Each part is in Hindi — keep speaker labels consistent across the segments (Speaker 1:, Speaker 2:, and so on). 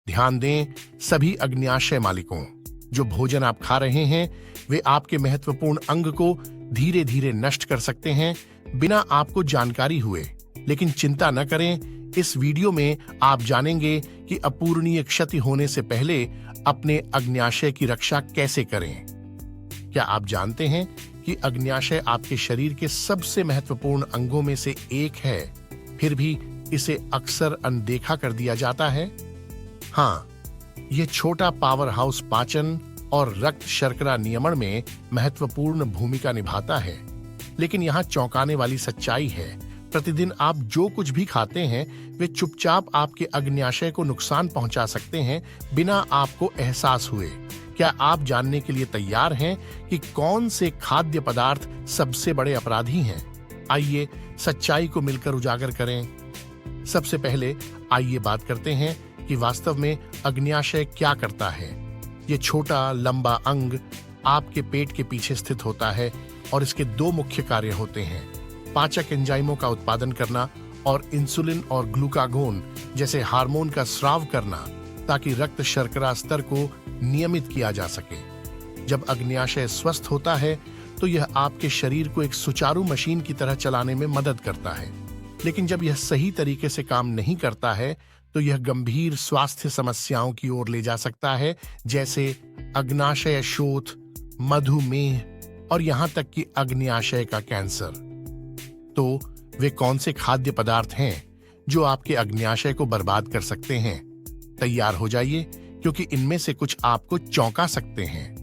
Speaker 1: ध्यान दें, सभी अग्न्याशय मालिकों, जो भोजन आप खा रहे हैं वे आपके महत्वपूर्ण अंग को धीरे धीरे नष्ट कर सकते हैं बिना आपको जानकारी हुए। लेकिन चिंता न करें, इस वीडियो में आप जानेंगे कि अपूरणीय क्षति होने से पहले अपने अग्न्याशय की रक्षा कैसे करें। क्या आप जानते हैं कि अग्न्याशय आपके शरीर के सबसे महत्वपूर्ण अंगों में से एक है, फिर भी इसे अक्सर अनदेखा कर दिया जाता है? हाँ, यह छोटा पावर हाउस पाचन और रक्त शर्करा नियमन में महत्वपूर्ण भूमिका निभाता है। लेकिन यहाँ चौंकाने वाली सच्चाई है, प्रतिदिन आप जो कुछ भी खाते हैं वे चुपचाप आपके अग्न्याशय को नुकसान पहुंचा सकते हैं बिना आपको एहसास हुए। क्या आप जानने के लिए तैयार हैं कि कौन से खाद्य पदार्थ सबसे बड़े अपराधी हैं? आइए सच्चाई को मिलकर उजागर करें। सबसे पहले आइए बात करते हैं कि वास्तव में अग्न्याशय क्या करता है। ये छोटा लंबा अंग आपके पेट के पीछे स्थित होता है और इसके दो मुख्य कार्य होते हैं: पाचक एंजाइमों का उत्पादन करना और इंसुलिन और ग्लूकागोन जैसे हार्मोन का स्राव करना, ताकि रक्त शर्करा स्तर को नियमित किया जा सके। जब अग्न्याशय स्वस्थ होता है तो यह आपके शरीर को एक सुचारू मशीन की तरह चलाने में मदद करता है। लेकिन जब यह सही तरीके से काम नहीं करता है तो यह गंभीर स्वास्थ्य समस्याओं की ओर ले जा सकता है, जैसे अग्न्याशय शोथ, मधुमेह और यहां तक कि अग्न्याशय का कैंसर। तो वे कौन से खाद्य पदार्थ हैं जो आपके अग्न्याशय को बर्बाद कर सकते हैं? तैयार हो जाइए, क्योंकि इनमें से कुछ आपको चौंका सकते हैं।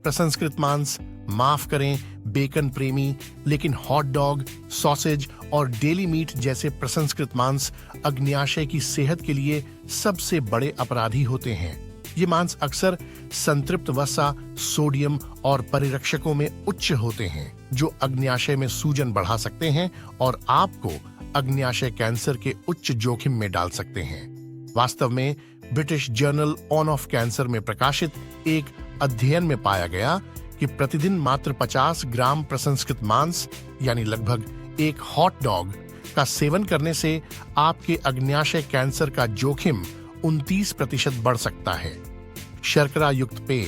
Speaker 1: प्रसंस्कृत मांस, माफ करें बेकन प्रेमी, लेकिन हॉट डॉग, सॉसेज और डेली मीट जैसे प्रसंस्कृत मांस अग्न्याशय की सेहत के लिए सबसे बड़े अपराधी होते हैं। ये मांस अक्सर संतृप्त वसा, सोडियम और परिरक्षकों में उच्च होते हैं, जो अग्न्याशय में सूजन बढ़ा सकते हैं और आपको अग्न्याशय कैंसर के उच्च जोखिम में डाल सकते हैं। वास्तव में British journal on off cancer में प्रकाशित एक अध्ययन में पाया गया कि प्रतिदिन मात्र 50 ग्राम प्रसंस्कृत मांस यानी लगभग एक हॉट डॉग का सेवन करने से आपके अग्न्याशय कैंसर का जोखिम 29% बढ़ सकता है। शर्करा युक्त पेय।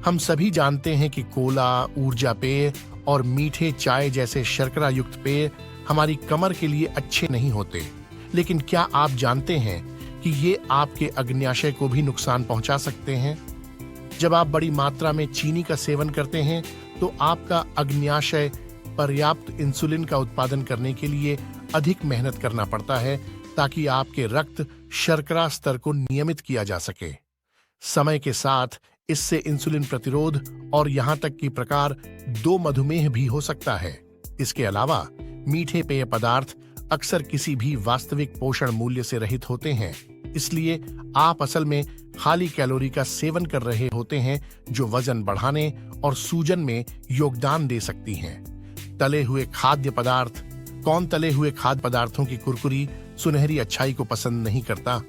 Speaker 1: हम सभी जानते हैं कि कोला, ऊर्जा पेय और मीठे चाय जैसे शर्करा युक्त पेय हमारी कमर के लिए अच्छे नहीं होते। लेकिन क्या आप जानते हैं कि ये आपके अग्न्याशय को भी नुकसान पहुंचा सकते हैं? जब आप बड़ी मात्रा में चीनी का सेवन करते हैं तो आपका अग्न्याशय पर्याप्त इंसुलिन का उत्पादन करने के लिए अधिक मेहनत करना पड़ता है, ताकि आपके रक्त शर्करा स्तर को नियमित किया जा सके। समय के साथ इससे इंसुलिन प्रतिरोध और यहां तक कि प्रकार 2 मधुमेह भी हो सकता है। इसके अलावा मीठे पेय पदार्थ अक्सर किसी भी वास्तविक पोषण मूल्य से रहित होते हैं, इसलिए आप असल में खाली कैलोरी का सेवन कर रहे होते हैं, जो वजन बढ़ाने और सूजन में योगदान दे सकती हैं। तले हुए खाद्य पदार्थ। कौन तले हुए खाद्य पदार्थों की कुरकुरी, सुनहरी अच्छाई को पसंद नहीं करता?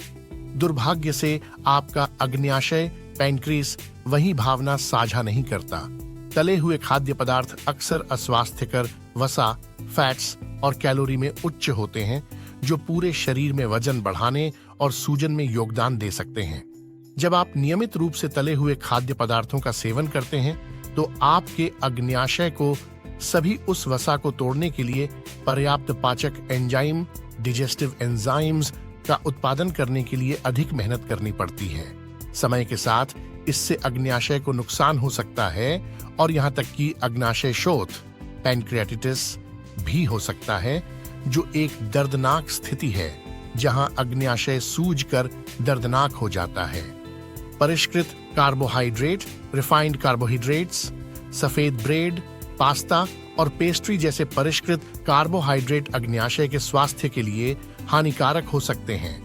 Speaker 1: दुर्भाग्य से आपका अग्न्याशय पैनक्रीस वही भावना साझा नहीं करता। तले हुए खाद्य पदार्थ अक्सर अस्वास्थ्यकर वसा, फैट्स और कैलोरी में उच्च होते हैं, जो पूरे शरीर में वजन बढ़ाने और सूजन में योगदान दे सकते हैं। जब आप नियमित रूप से तले हुए खाद्य पदार्थों का सेवन करते हैं तो आपके अग्न्याशय को सभी उस वसा को तोड़ने के लिए पर्याप्त पाचक एंजाइम, डिजेस्टिव एंजाइम्स का उत्पादन करने के लिए अधिक मेहनत करनी पड़ती है। समय के साथ इससे अग्न्याशय को नुकसान हो सकता है और यहाँ तक कि अग्न्याशय शोथ, पैनक्रियाटिटिस भी हो सकता है, जो एक दर्दनाक स्थिति है जहां अग्न्याशय सूजकर दर्दनाक हो जाता है। परिष्कृत कार्बोहाइड्रेट, रिफाइंड कार्बोहाइड्रेट्स, सफेद ब्रेड, पास्ता और पेस्ट्री जैसे परिष्कृत कार्बोहाइड्रेट अग्न्याशय के स्वास्थ्य के लिए हानिकारक हो सकते हैं।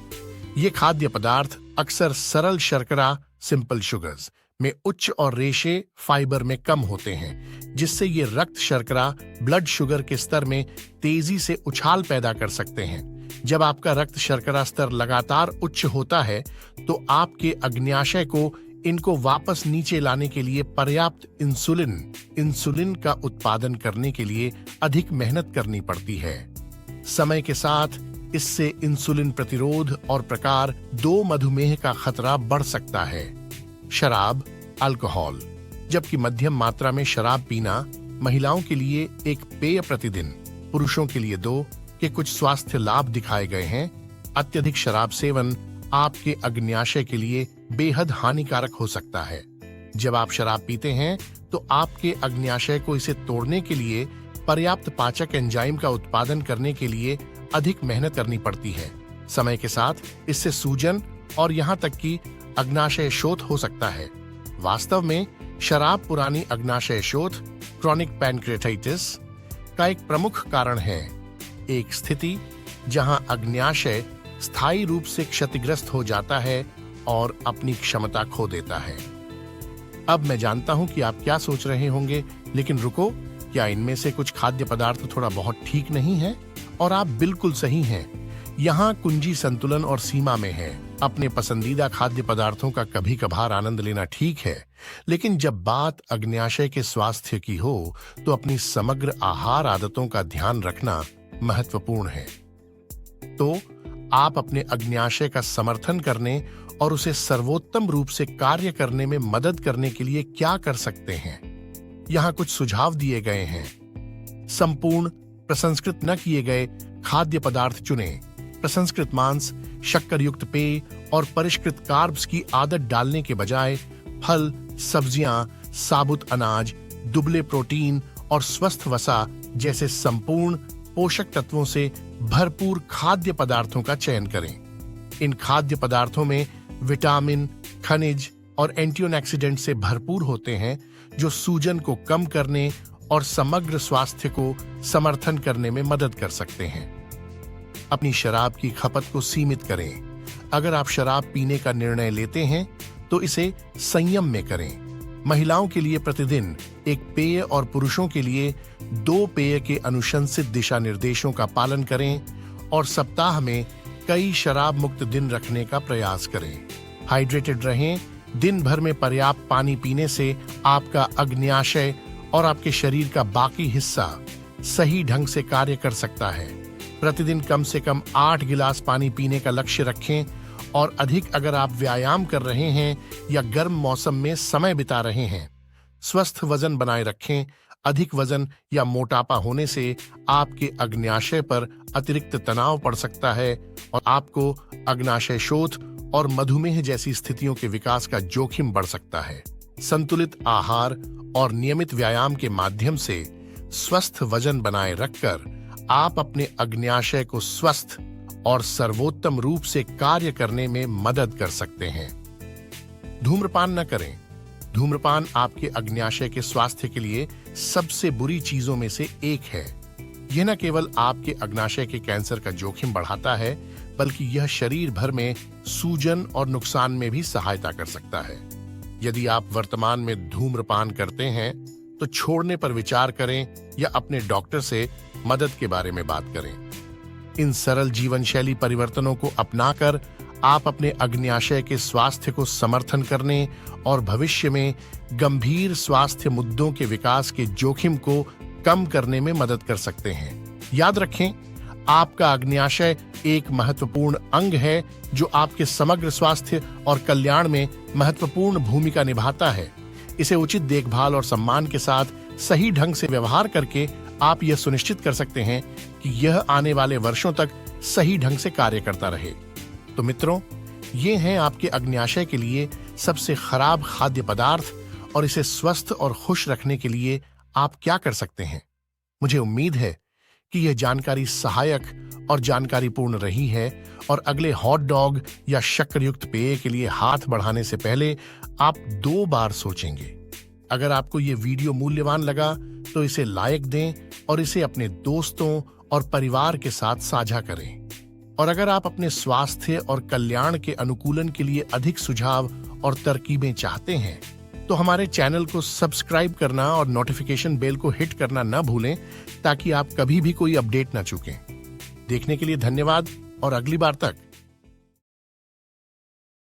Speaker 1: ये खाद्य पदार्थ अक्सर सरल शर्करा, सिंपल शुगर्स में उच्च और रेशे फाइबर में कम होते हैं, जिससे ये रक्त शर्करा, ब्लड शुगर के स्तर में तेजी से उछाल पैदा कर सकते हैं। जब आपका रक्त शर्करा स्तर लगातार उच्च होता है तो आपके अग्न्याशय को इनको वापस नीचे लाने के लिए पर्याप्त इंसुलिन का उत्पादन करने के लिए अधिक मेहनत करनी पड़ती है। समय के साथ इससे इंसुलिन प्रतिरोध और प्रकार 2 मधुमेह का खतरा बढ़ सकता है। शराब, अल्कोहल। जबकि मध्यम मात्रा में शराब पीना महिलाओं के लिए एक पेय प्रतिदिन, पुरुषों के लिए 2 के कुछ स्वास्थ्य लाभ दिखाए गए हैं। अत्यधिक शराब सेवन आपके अग्न्याशय के लिए बेहद हानिकारक हो सकता है। जब आप शराब पीते हैं तो आपके अग्न्याशय को इसे तोड़ने के लिए पर्याप्त पाचक एंजाइम का उत्पादन करने के लिए अधिक मेहनत करनी पड़ती है। समय के साथ इससे सूजन और यहाँ तक कि अग्न्याशय शोथ हो सकता है। वास्तव में शराब पुरानी अग्न्याशय शोथ, क्रॉनिक पैनक्रेटाइटिस का एक प्रमुख कारण है, एक स्थिति जहां अग्न्याशय स्थायी रूप से क्षतिग्रस्त हो जाता है और अपनी क्षमता खो देता है। अब मैं जानता हूं कि आप क्या सोच रहे होंगे, लेकिन रुको, क्या इनमें से कुछ खाद्य पदार्थ थोड़ा बहुत ठीक नहीं है? और आप बिल्कुल सही हैं। यहाँ कुंजी संतुलन और सीमा में है। अपने पसंदीदा खाद्य पदार्थों का कभी कभार आनंद लेना ठीक है, लेकिन जब बात अग्न्याशय के स्वास्थ्य की हो तो अपनी समग्र आहार आदतों का ध्यान रखना महत्वपूर्ण है। तो आप अपने अग्न्याशय का समर्थन करने और उसे सर्वोत्तम रूप से कार्य करने में मदद करने के लिए क्या कर सकते हैं? यहाँ कुछ सुझाव दिए गए हैं। संपूर्ण प्रसंस्कृत न किए गए खाद्य पदार्थ चुनें। प्रसंस्कृत मांस, शक्कर युक्त पेय और परिष्कृत कार्ब्स की आदत डालने के बजाय फल, सब्जियां, साबुत अनाज, दुबले प्रोटीन और स्वस्थ वसा जैसे संपूर्ण पोषक तत्वों से भरपूर खाद्य पदार्थों का चयन करें। इन खाद्य पदार्थों में विटामिन, खनिज और एंटीऑक्सीडेंट से भरपूर होते हैं, जो सूजन को कम करने और समग्र स्वास्थ्य को समर्थन करने में मदद कर सकते हैं। अपनी शराब की खपत को सीमित करें। अगर आप शराब पीने का निर्णय लेते हैं तो इसे संयम में करें। महिलाओं के लिए प्रतिदिन एक पेय और पुरुषों के लिए 2 पेय के अनुशंसित दिशा निर्देशों का पालन करें और सप्ताह में कई शराब मुक्त दिन रखने का प्रयास करें। हाइड्रेटेड रहें। दिन भर में पर्याप्त पानी पीने से आपका अग्न्याशय और आपके शरीर का बाकी हिस्सा सही ढंग से कार्य कर सकता है। प्रतिदिन कम से कम 8 गिलास पानी पीने का लक्ष्य रखें और अधिक अगर आप व्यायाम कर रहे हैं या गर्म मौसम में समय बिता रहे हैं। स्वस्थ वजन बनाए रखें। अधिक वजन या मोटापा होने से आपके अग्न्याशय पर अतिरिक्त तनाव पड़ सकता है और आपको अग्न्याशय शोथ और मधुमेह जैसी स्थितियों के विकास का जोखिम बढ़ सकता है। संतुलित आहार और नियमित व्यायाम के माध्यम से स्वस्थ वजन बनाए रखकर आप अपने अग्न्याशय को स्वस्थ और सर्वोत्तम रूप से कार्य करने में मदद कर सकते हैं। धूम्रपान न करें। धूम्रपान आपके अग्न्याशय के स्वास्थ्य के लिए सबसे बुरी चीजों में से एक है। यह न केवल आपके अग्न्याशय के कैंसर का जोखिम बढ़ाता है, बल्कि यह शरीर भर में सूजन और नुकसान में भी सहायता कर सकता है। यदि आप वर्तमान में धूम्रपान करते हैं तो छोड़ने पर विचार करें या अपने डॉक्टर से मदद के बारे में बात करें। इन सरल जीवन शैली परिवर्तनों को अपनाकर आप अपने अग्न्याशय के स्वास्थ्य को समर्थन करने और भविष्य में गंभीर स्वास्थ्य मुद्दों के विकास के जोखिम को कम करने में मदद कर सकते हैं। याद रखें, आपका अग्न्याशय एक महत्वपूर्ण अंग है जो आपके समग्र स्वास्थ्य और कल्याण में महत्वपूर्ण भूमिका निभाता है। इसे उचित देखभाल और सम्मान के साथ सही ढंग से व्यवहार करके आप यह सुनिश्चित कर सकते हैं कि यह आने वाले वर्षों तक सही ढंग से कार्य करता रहे। तो मित्रों, ये हैं आपके अग्न्याशय के लिए सबसे खराब खाद्य पदार्थ और इसे स्वस्थ और खुश रखने के लिए आप क्या कर सकते हैं। मुझे उम्मीद है कि यह जानकारी सहायक और जानकारीपूर्ण रही है और अगले हॉट डॉग या शक्करयुक्त पेय के लिए हाथ बढ़ाने से पहले आप 2 बार सोचेंगे। अगर आपको ये वीडियो मूल्यवान लगा तो इसे लाइक दें और इसे अपने दोस्तों और परिवार के साथ साझा करें। और अगर आप अपने स्वास्थ्य और कल्याण के अनुकूलन के लिए अधिक सुझाव और तरकीबें चाहते हैं तो हमारे चैनल को सब्सक्राइब करना और नोटिफिकेशन बेल को हिट करना न भूलें, ताकि आप कभी भी कोई अपडेट न चूकें। देखने के लिए धन्यवाद और अगली बार तक